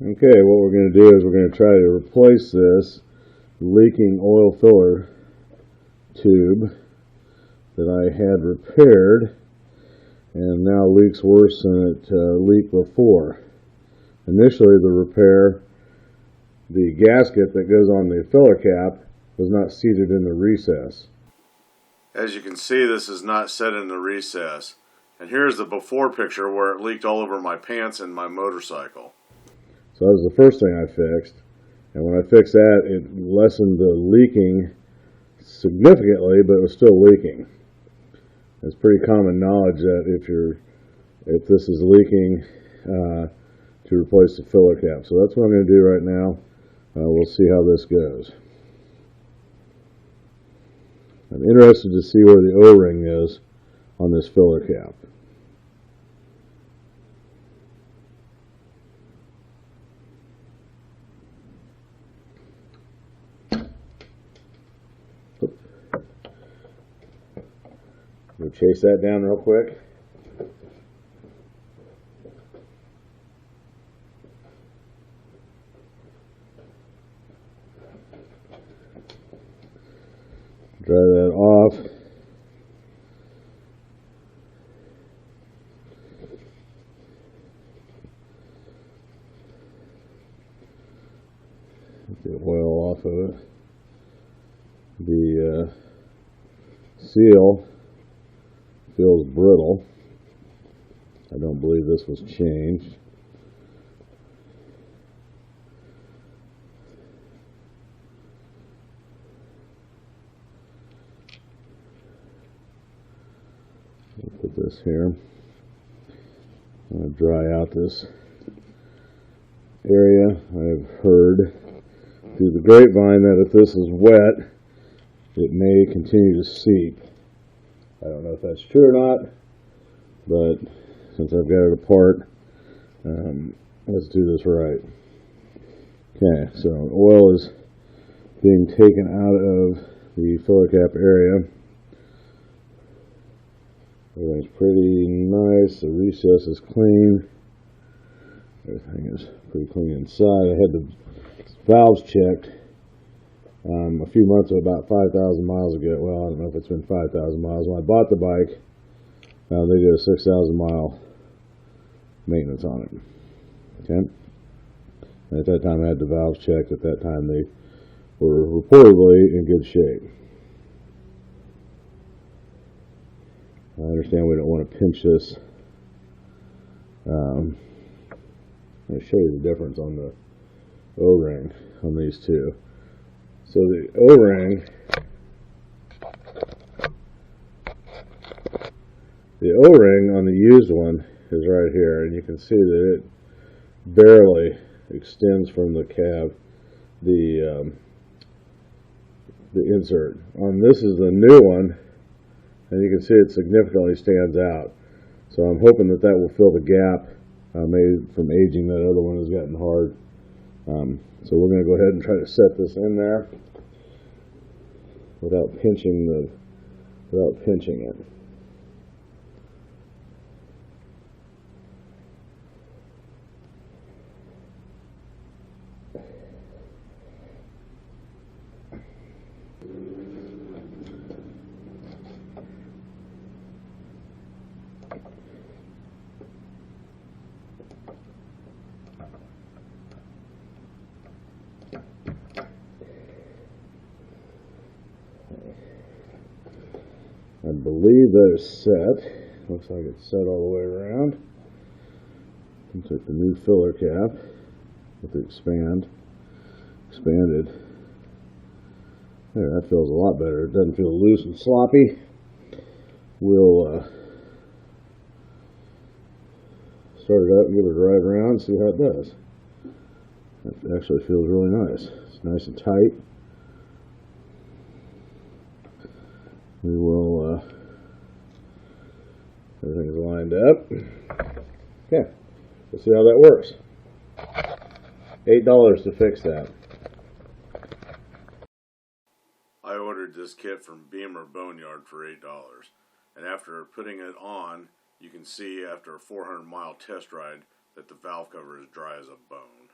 Okay, what we're going to do is we're going to try to replace this leaking oil filler tube that I had repaired and now leaks worse than it leaked before. Initially, the repair, the gasket that goes on the filler cap was not seated in the recess. As you can see, this is not set in the recess. And here's the before picture where it leaked all over my pants and my motorcycle. So that was the first thing I fixed. And when I fixed that, it lessened the leaking significantly, but it was still leaking. It's pretty common knowledge that if this is leaking, to replace the filler cap. So that's what I'm going to do right now. We'll see how this goes. I'm interested to see where the O-ring is on this filler cap. We'll chase that down real quick. Dry that off. Get the oil off of it. The seal feels brittle. I don't believe this was changed. I'll put this here. I'm going to dry out this area. I've heard through the grapevine that if this is wet, it may continue to seep. I don't know if that's true or not, but since I've got it apart, let's do this right. Okay, so oil is being taken out of the filler cap area. Everything's pretty nice. The recess is clean. Everything is pretty clean inside. I had the valves checked a few months, about 5,000 miles ago. Well, I don't know if it's been 5,000 miles. When I bought the bike, they did a 6,000 mile maintenance on it. Okay. And at that time, I had the valves checked. At that time, they were reportedly in good shape. I understand we don't want to pinch this. I'll show you the difference on the O-ring on these two. So the O-ring on the used one is right here, and you can see that it barely extends from the cab, the insert. On this is the new one, and you can see it significantly stands out. So I'm hoping that that will fill the gap, maybe from aging. That other one has gotten hard. So we're going to go ahead and try to set this in there without pinching it. I believe that is set. Looks like it's set all the way around. Looks like the new filler cap with the expanded. There, that feels a lot better. It doesn't feel loose and sloppy. We'll start it up and give it a ride around and see how it does. It actually feels really nice. It's nice and tight. We will, everything's lined up. Okay, we'll see how that works. $8 to fix that. I ordered this kit from Beamer Boneyard for $8. And after putting it on, you can see after a 400-mile test ride that the valve cover is dry as a bone.